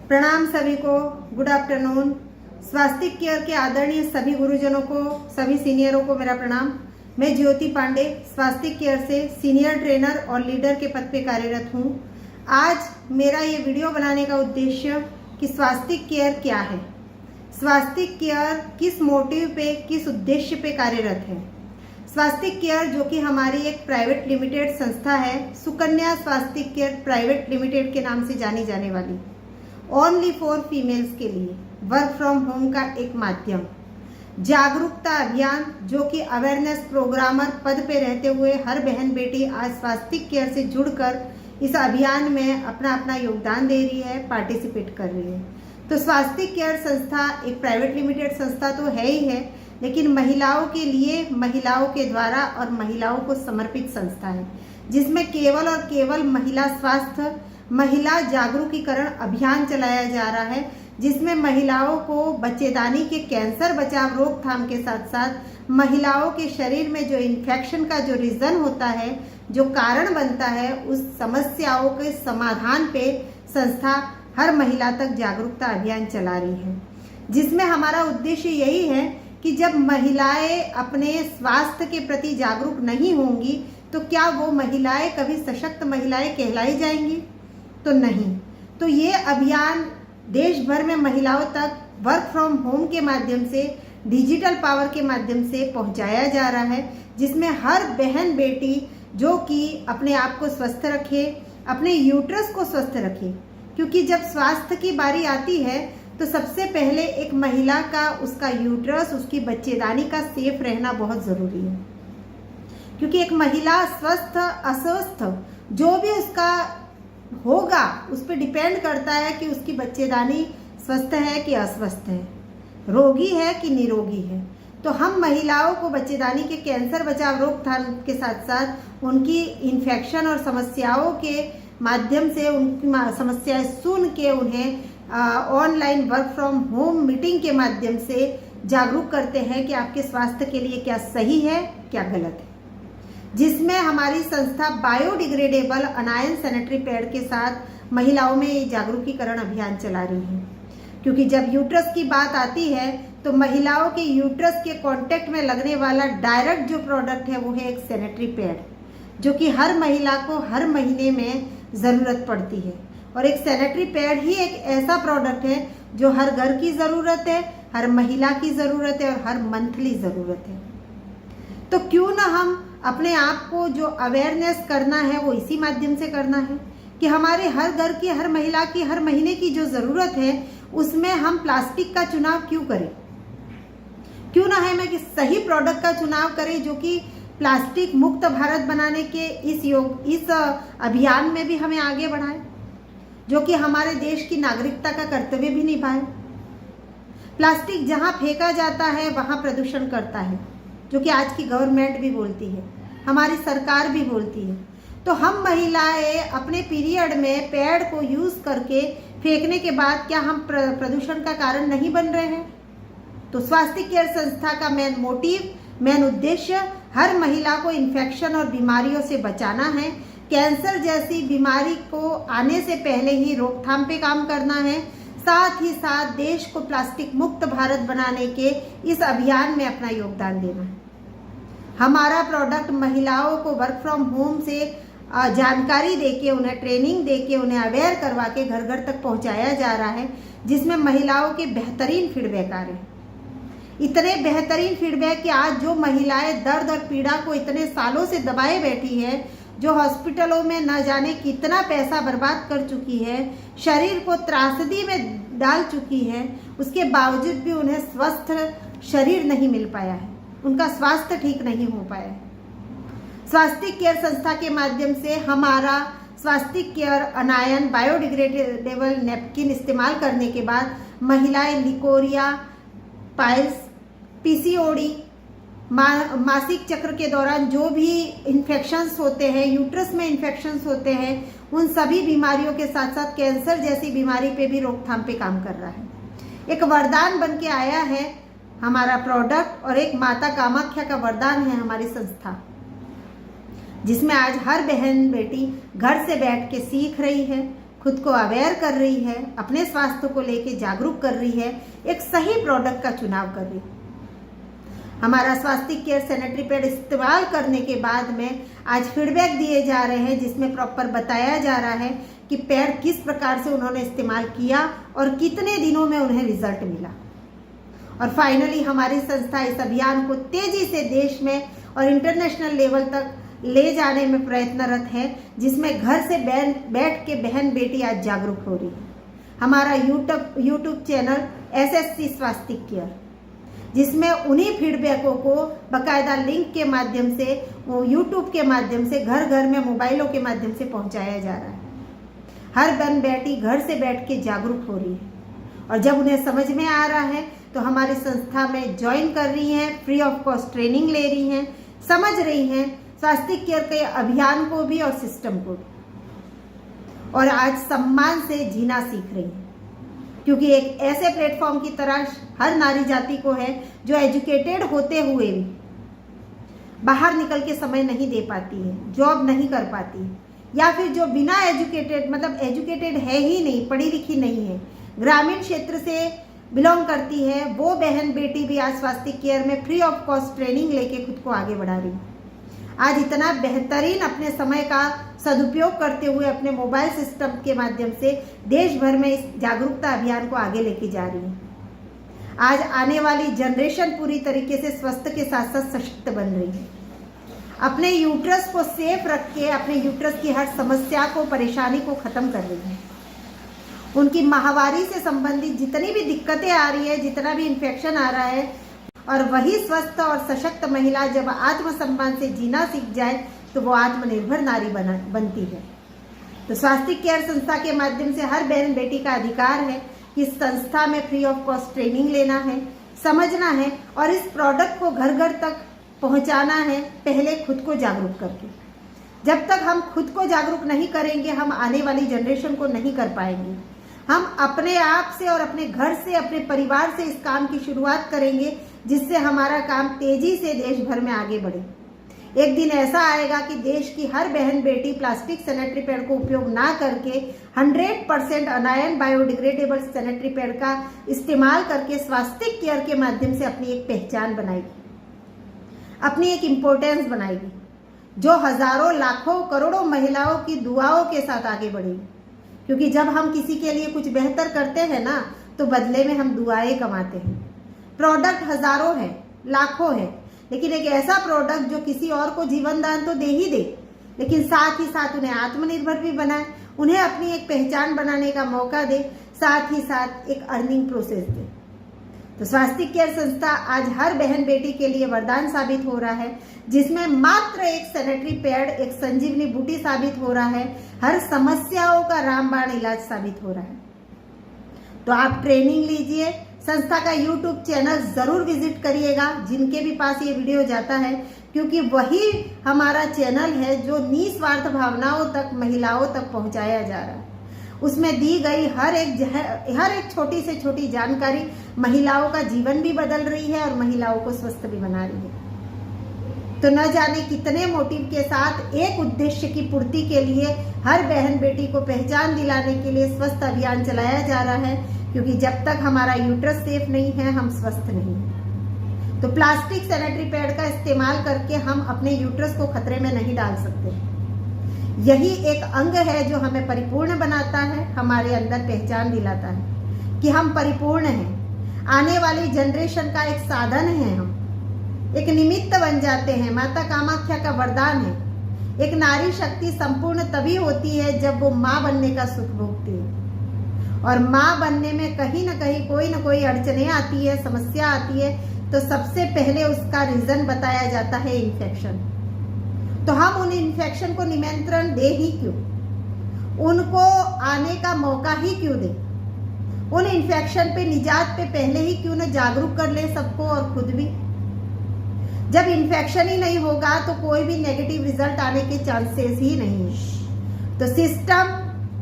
प्रणाम सभी को, गुड आफ्टरनून। स्वास्तिक केयर के आदरणीय सभी गुरुजनों को, सभी सीनियरों को मेरा प्रणाम। मैं ज्योति पांडे स्वास्तिक केयर से सीनियर ट्रेनर और लीडर के पद पे कार्यरत हूँ। आज मेरा ये वीडियो बनाने का उद्देश्य कि स्वास्तिक केयर क्या है, स्वास्तिक केयर किस मोटिव पे, किस उद्देश्य पे कार्यरत है। स्वास्तिक केयर जो कि हमारी एक प्राइवेट लिमिटेड संस्था है, सुकन्या स्वास्तिक केयर प्राइवेट लिमिटेड के नाम से जानी जाने वाली, ओनली फॉर फीमेल्स के लिए वर्क फ्रॉम होम का एक माध्यम, जागरूकता अभियान जो कि अवेयरनेस प्रोग्रामर पद पे रहते हुए हर बहन बेटी आज स्वास्तिक केयर से जुड़कर इस अभियान में अपना अपना योगदान दे रही है, पार्टिसिपेट कर रही है। तो स्वास्तिक केयर संस्था एक प्राइवेट लिमिटेड संस्था तो है ही है, लेकिन महिलाओं के लिए, महिलाओं के द्वारा और महिलाओं को समर्पित संस्था है, जिसमें केवल और केवल महिला स्वास्थ्य, महिला जागरूकीकरण अभियान चलाया जा रहा है, जिसमें महिलाओं को बच्चेदानी के कैंसर बचाव रोकथाम के साथ साथ महिलाओं के शरीर में जो इन्फेक्शन का जो रीजन होता है, जो कारण बनता है, उस समस्याओं के समाधान पे संस्था हर महिला तक जागरूकता अभियान चला रही है, जिसमें हमारा उद्देश्य यही है कि जब महिलाएं अपने स्वास्थ्य के प्रति जागरूक नहीं होंगी तो क्या वो महिलाएं कभी सशक्त महिलाएं कहलाई जाएंगी? तो नहीं। तो ये अभियान देश भर में महिलाओं तक वर्क फ्रॉम होम के माध्यम से, डिजिटल पावर के माध्यम से पहुंचाया जा रहा है, जिसमें हर बहन बेटी जो कि अपने आप को स्वस्थ रखे, अपने यूट्रस को स्वस्थ रखे, क्योंकि जब स्वास्थ्य की बारी आती है तो सबसे पहले एक महिला का, उसका यूट्रस, उसकी बच्चेदानी का सेफ रहना बहुत ज़रूरी है। क्योंकि एक महिला स्वस्थ अस्वस्थ जो भी उसका होगा उस पर डिपेंड करता है कि उसकी बच्चेदानी स्वस्थ है कि अस्वस्थ है, रोगी है कि निरोगी है। तो हम महिलाओं को बच्चेदानी के कैंसर बचाव रोकथाम के साथ साथ उनकी इन्फेक्शन और समस्याओं के माध्यम से, उनकी समस्याएं सुन के उन्हें online work from home meeting के माध्यम से जागरूक करते हैं कि आपके स्वास्थ्य के लिए क्या सही है, क्या गलत है, जिसमें हमारी संस्था बायोडिग्रेडेबल अनायन सैनिटरी पैड के साथ महिलाओं में ये जागरूकीकरण अभियान चला रही है। क्योंकि जब यूट्रस की बात आती है तो महिलाओं के यूट्रस के कांटेक्ट में लगने वाला डायरेक्ट जो प्रोडक्ट है वो है एक सैनिटरी पैड, जो कि हर महिला को हर महीने में ज़रूरत पड़ती है। और एक सैनिटरी पैड ही एक ऐसा प्रोडक्ट है जो हर घर की ज़रूरत है, हर महिला की ज़रूरत है और हर मंथली ज़रूरत है। तो क्यों ना हम अपने आप को जो अवेयरनेस करना है वो इसी माध्यम से करना है कि हमारे हर घर की, हर महिला की हर महीने की जो ज़रूरत है उसमें हम प्लास्टिक का चुनाव क्यों करें, क्यों ना है मैं कि सही प्रोडक्ट का चुनाव करें जो कि प्लास्टिक मुक्त भारत बनाने के इस अभियान में भी हमें आगे बढ़ाए, जो कि हमारे देश की नागरिकता का कर्तव्य भी निभाए। प्लास्टिक जहाँ फेंका जाता है वहाँ प्रदूषण करता है, जो कि आज की गवर्नमेंट भी बोलती है, हमारी सरकार भी बोलती है। तो हम महिलाएं अपने पीरियड में पैड को यूज़ करके फेंकने के बाद क्या हम प्रदूषण का कारण नहीं बन रहे हैं? तो स्वास्तिक केयर संस्था का मेन मोटिव, मेन उद्देश्य हर महिला को इन्फेक्शन और बीमारियों से बचाना है, कैंसर जैसी बीमारी को आने से पहले ही रोकथाम पे काम करना है, साथ ही साथ देश को प्लास्टिक मुक्त भारत बनाने के इस अभियान में अपना योगदान देना है। हमारा प्रोडक्ट महिलाओं को वर्क फ्रॉम होम से जानकारी देके, उन्हें ट्रेनिंग देके, उन्हें अवेयर करवा के घर घर तक पहुंचाया जा रहा है, जिसमें महिलाओं के बेहतरीन फीडबैक आ रहे हैं। इतने बेहतरीन फीडबैक कि आज जो महिलाएं दर्द और पीड़ा को इतने सालों से दबाए बैठी है, जो हॉस्पिटलों में न जाने कितना पैसा बर्बाद कर चुकी है, शरीर को त्रासदी में डाल चुकी है, उसके बावजूद भी उन्हें स्वस्थ शरीर नहीं मिल पाया है, उनका स्वास्थ्य ठीक नहीं हो पाया है। स्वास्तिक केयर संस्था के माध्यम से हमारा स्वास्तिक केयर अनायन बायोडिग्रेडेबल नैपकिन इस्तेमाल करने के बाद महिलाएं लिकोरिया, पाइल्स, पीसीओडी, मासिक चक्र के दौरान जो भी इन्फेक्शंस होते हैं, यूट्रस में इन्फेक्शंस होते हैं, उन सभी बीमारियों के साथ साथ कैंसर जैसी बीमारी पे भी रोकथाम पे काम कर रहा है। एक वरदान बन के आया है हमारा प्रोडक्ट, और एक माता कामाख्या का वरदान है हमारी संस्था, जिसमें आज हर बहन बेटी घर से बैठ के सीख रही है, खुद को अवेयर कर रही है, अपने स्वास्थ्य को लेके जागरूक कर रही है, एक सही प्रोडक्ट का चुनाव कर रही है। हमारा स्वास्तिक केयर सैनिटरी पैड इस्तेमाल करने के बाद में आज फीडबैक दिए जा रहे हैं, जिसमें प्रॉपर बताया जा रहा है कि पैड किस प्रकार से उन्होंने इस्तेमाल किया और कितने दिनों में उन्हें रिजल्ट मिला। और फाइनली हमारी संस्था इस अभियान को तेजी से देश में और इंटरनेशनल लेवल तक ले जाने में प्रयत्नरत है, जिसमें घर से बैठ के बहन बेटी आज जागरूक हो रही है। हमारा यूट्यूब चैनल SSC स्वास्तिक केयर, जिसमें उन्हीं फीडबैकों को बकायदा लिंक के माध्यम से, यूट्यूब के माध्यम से घर घर में मोबाइलों के माध्यम से पहुंचाया जा रहा है। हर बहन बेटी घर से बैठ के जागरूक हो रही है और जब उन्हें समझ में आ रहा है तो हमारी संस्था में ज्वाइन कर रही हैं, फ्री ऑफ कॉस्ट ट्रेनिंग ले रही हैं, समझ रही हैं स्वास्तिक केयर के अभियान को भी और सिस्टम को भी, और आज सम्मान से जीना सीख रही हैं। क्योंकि एक ऐसे प्लेटफॉर्म की तरह हर नारी जाति को है जो एजुकेटेड होते हुए भी बाहर निकल के समय नहीं दे पाती है, जॉब नहीं कर पाती है, या फिर जो बिना एजुकेटेड, मतलब एजुकेटेड है ही नहीं, पढ़ी लिखी नहीं है, ग्रामीण क्षेत्र से बिलोंग करती है, वो बहन बेटी भी आज स्वास्तिक केयर में फ्री ऑफ कॉस्ट ट्रेनिंग लेके खुद को आगे बढ़ा रही है। आज इतना बेहतरीन अपने समय का सदुपयोग करते हुए अपने मोबाइल सिस्टम के माध्यम से देश भर में इस जागरूकता अभियान को आगे लेके जा रही है। आज आने वाली जनरेशन पूरी तरीके से स्वस्थ के साथ साथ सशक्त बन रही है। अपने यूट्रस को सेफ रख के अपने यूट्रस की हर समस्या को, परेशानी को खत्म कर रही है। उनकी माहवारी से संबंधित जितनी भी दिक्कतें आ रही है, जितना भी इन्फेक्शन आ रहा है, और वही स्वस्थ और सशक्त महिला जब आत्मसम्मान से जीना सीख जाए तो वो आत्मनिर्भर नारी बनती है। तो स्वास्तिक केयर संस्था के माध्यम से हर बहन बेटी का अधिकार है कि इस संस्था में फ्री ऑफ कॉस्ट ट्रेनिंग लेना है, समझना है और इस प्रोडक्ट को घर घर तक पहुंचाना है, पहले खुद को जागरूक करके। जब तक हम खुद को जागरूक नहीं करेंगे, हम आने वाली जनरेशन को नहीं कर पाएंगे। हम अपने आप से और अपने घर से, अपने परिवार से इस काम की शुरुआत करेंगे, जिससे हमारा काम तेजी से देश भर में आगे बढ़े। एक दिन ऐसा आएगा कि देश की हर बहन बेटी प्लास्टिक सैनिटरी पैड को उपयोग ना करके 100% अनायन बायोडिग्रेडेबल सैनिटरी पैड का इस्तेमाल करके स्वास्तिक केयर के माध्यम से अपनी एक पहचान बनाएगी, अपनी एक इम्पोर्टेंस बनाएगी, जो हजारों, लाखों, करोड़ों महिलाओं की दुआओं के साथ आगे बढ़ेगी। क्योंकि जब हम किसी के लिए कुछ बेहतर करते हैं ना, तो बदले में हम दुआएं कमाते हैं। प्रोडक्ट हजारों है, लाखों है, लेकिन एक ऐसा प्रोडक्ट जो किसी और को जीवन दान तो दे ही दे, लेकिन साथ ही साथ उन्हें आत्मनिर्भर भी बनाए, उन्हें अपनी एक पहचान बनाने का मौका दे, साथ ही साथ एक अर्निंग प्रोसेस दे। तो स्वास्तिक केयर संस्था आज हर बहन बेटी के लिए वरदान साबित हो रहा है, जिसमें मात्र एक सैनिटरी पैड एक संजीवनी बूटी साबित हो रहा है, हर समस्याओं का रामबाण इलाज साबित हो रहा है। तो आप ट्रेनिंग लीजिए, संस्था का यूट्यूब चैनल जरूर विजिट करिएगा, जिनके भी पास ये वीडियो जाता है, क्योंकि वही हमारा चैनल है जो निस्वार्थ भावनाओं तक, महिलाओं तक पहुंचाया जा रहा है। उसमें दी गई हर एक छोटी से छोटी जानकारी महिलाओं का जीवन भी बदल रही है और महिलाओं को स्वस्थ भी बना रही है। तो न जाने कितने मोटिव के साथ एक उद्देश्य की पूर्ति के लिए हर बहन बेटी को पहचान दिलाने के लिए स्वस्थ अभियान चलाया जा रहा है, क्योंकि जब तक हमारा यूट्रस सेफ नहीं है, हम स्वस्थ नहीं हैं। तो प्लास्टिक सैनिटरी पैड का इस्तेमाल करके हम अपने यूट्रस को खतरे में नहीं डाल सकते। यही एक अंग है जो हमें परिपूर्ण बनाता है, हमारे अंदर पहचान दिलाता है कि हम परिपूर्ण हैं। आने वाली जनरेशन का एक साधन है, हम एक निमित्त बन जाते हैं। माता कामाख्या का वरदान है, एक नारी शक्ति संपूर्ण तभी होती है जब वो माँ बनने का सुख भोगती है। और माँ बनने में कहीं न कहीं कोई न कोई अड़चने आती है, समस्या आती है, तो सबसे पहले उसका रीजन बताया जाता है इन्फेक्शन। तो हम उन इन्फेक्शन को निमंत्रण दे ही क्यों, उनको आने का मौका ही क्यों दे, उन इन्फेक्शन पे, निजात पे पहले ही क्यों न जागरूक कर ले सबको और खुद भी। जब इन्फेक्शन ही नहीं होगा तो कोई भी नेगेटिव रिजल्ट आने के चांसेस ही नहीं है। तो सिस्टम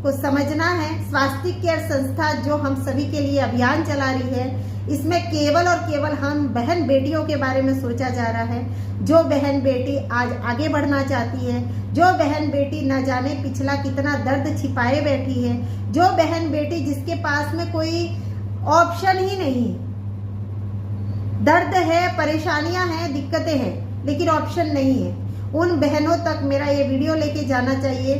को समझना है। स्वास्तिक केयर संस्था जो हम सभी के लिए अभियान चला रही है, इसमें केवल और केवल हम बहन बेटियों के बारे में सोचा जा रहा है। जो बहन बेटी आज आगे बढ़ना चाहती है, जो बहन बेटी न जाने पिछला कितना दर्द छिपाए बैठी है, जो बहन बेटी जिसके पास में कोई ऑप्शन ही नहीं है, दर्द है, परेशानियां हैं, दिक्कतें हैं, लेकिन ऑप्शन नहीं है, उन बहनों तक मेरा ये वीडियो लेके जाना चाहिए।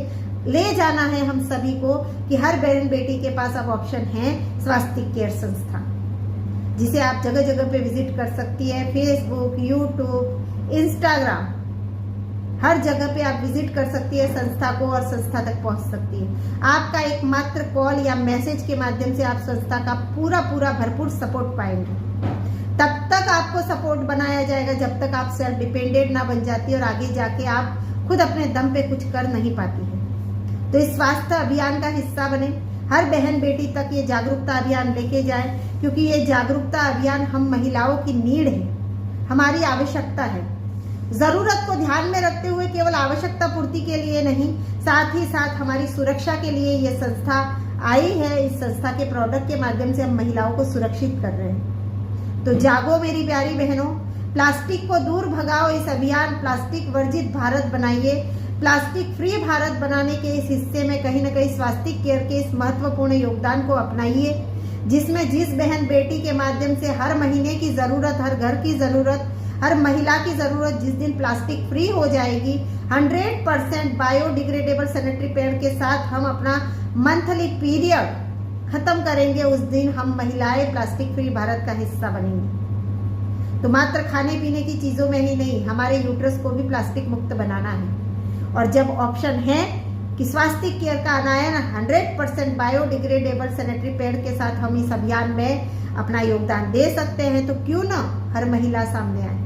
ले जाना है हम सभी को कि हर बहन बेटी के पास अब ऑप्शन है स्वास्तिक केयर संस्था, जिसे आप जगह जगह पे विजिट कर सकती है। फेसबुक, यूट्यूब, इंस्टाग्राम, हर जगह पे आप विजिट कर सकती है संस्था को और संस्था तक पहुंच सकती है। आपका एकमात्र कॉल या मैसेज के माध्यम से आप संस्था का पूरा भरपूर सपोर्ट पाएंगे। तब तक आपको सपोर्ट बनाया जाएगा जब तक आप सेल्फ डिपेंडेंट ना बन जाती और आगे जाके आप खुद अपने दम पे कुछ कर नहीं पाती है। तो इस स्वास्थ्य अभियान का हिस्सा बने, हर बहन बेटी तक ये जागरूकता अभियान लेके जाए, क्योंकि ये जागरूकता अभियान हम महिलाओं की नीड है, हमारी आवश्यकता है। जरूरत को ध्यान में रखते हुए केवल आवश्यकता पूर्ति के लिए नहीं, साथ ही साथ हमारी सुरक्षा के लिए ये संस्था आई है। इस संस्था के प्रोडक्ट के माध्यम से हम महिलाओं को सुरक्षित कर रहे हैं। तो जागो मेरी प्यारी बहनों, प्लास्टिक को दूर भगाओ। इस अभियान प्लास्टिक वर्जित भारत बनाइए। प्लास्टिक फ्री भारत बनाने के इस हिस्से में कहीं न कहीं स्वास्तिक केयर के इस महत्वपूर्ण योगदान को अपनाइए, जिसमें जिस बहन बेटी के माध्यम से हर महीने की जरूरत, हर घर की जरूरत, हर महिला की जरूरत जिस दिन प्लास्टिक फ्री हो जाएगी, 100% बायोडिग्रेडेबल सैनिटरी पैड के साथ हम अपना मंथली पीरियड खत्म करेंगे, उस दिन हम महिलाएं प्लास्टिक फ्री भारत का हिस्सा बनेंगी। तो मात्र खाने पीने की चीजों में ही नहीं, हमारे यूट्रस को भी प्लास्टिक मुक्त बनाना है। और जब ऑप्शन है कि स्वास्तिक केयर का अनायन 100% बायोडिग्रेडेबल सैनिटरी पैड के साथ हम इस अभियान में अपना योगदान दे सकते हैं, तो क्यों ना हर महिला सामने आए,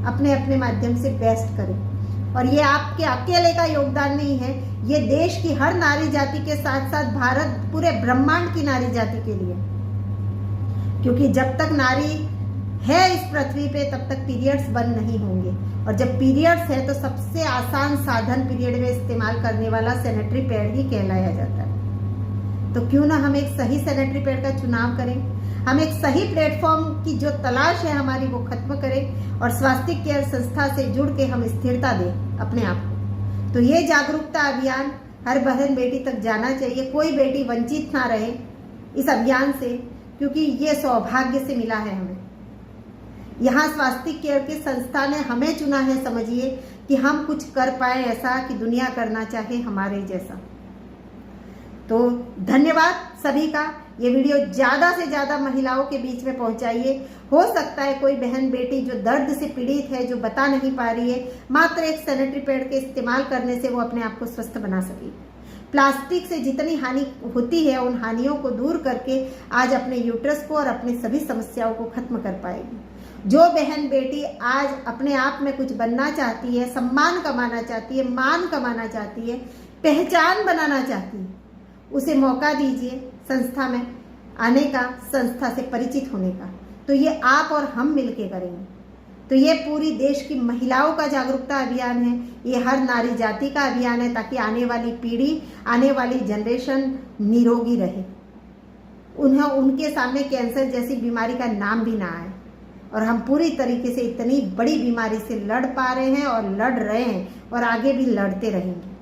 अपने अपने माध्यम से बेस्ट करे। और ये आपके अकेले का योगदान नहीं है, ये देश की हर नारी जाति के साथ साथ भारत पूरे ब्रह्मांड की नारी जाति के लिए, क्योंकि जब तक नारी है इस पृथ्वी पे तब तक पीरियड्स बंद नहीं होंगे। और जब पीरियड्स है तो सबसे आसान साधन पीरियड में इस्तेमाल करने वाला सैनिटरी पैड ही कहलाया जाता है। तो क्यों ना हम एक सही सैनिटरी पैड का चुनाव करें, हम एक सही प्लेटफॉर्म की जो तलाश है हमारी वो खत्म करें और स्वास्तिक केयर संस्था से जुड़ के हम स्थिरता दें अपने आप को। तो ये जागरूकता अभियान हर बहन बेटी तक जाना चाहिए, कोई बेटी वंचित ना रहे इस अभियान से, क्योंकि ये सौभाग्य से मिला है हमें। यहाँ स्वास्तिक केयर की संस्था ने हमें चुना है, समझिए कि हम कुछ कर पाए ऐसा कि दुनिया करना चाहे हमारे जैसा। तो धन्यवाद सभी का। ये वीडियो ज़्यादा से ज़्यादा महिलाओं के बीच में पहुंचाइए। हो सकता है कोई बहन बेटी जो दर्द से पीड़ित है, जो बता नहीं पा रही है, मात्र एक सैनिटरी पैड के इस्तेमाल करने से वो अपने आप को स्वस्थ बना सके। प्लास्टिक से जितनी हानि होती है उन हानियों को दूर करके आज अपने यूट्रस को और अपनी सभी समस्याओं को खत्म कर पाएगी। जो बहन बेटी आज अपने आप में कुछ बनना चाहती है, सम्मान कमाना चाहती है, मान कमाना चाहती है, पहचान बनाना चाहती है, उसे मौका दीजिए संस्था में आने का, संस्था से परिचित होने का। तो ये आप और हम मिलके करेंगे। तो ये पूरी देश की महिलाओं का जागरूकता अभियान है, ये हर नारी जाति का अभियान है, ताकि आने वाली पीढ़ी, आने वाली जनरेशन निरोगी रहे, उन्हें उनके सामने कैंसर जैसी बीमारी का नाम भी ना आए। और हम पूरी तरीके से इतनी बड़ी बीमारी से लड़ पा रहे हैं और लड़ रहे हैं और आगे भी लड़ते रहेंगे।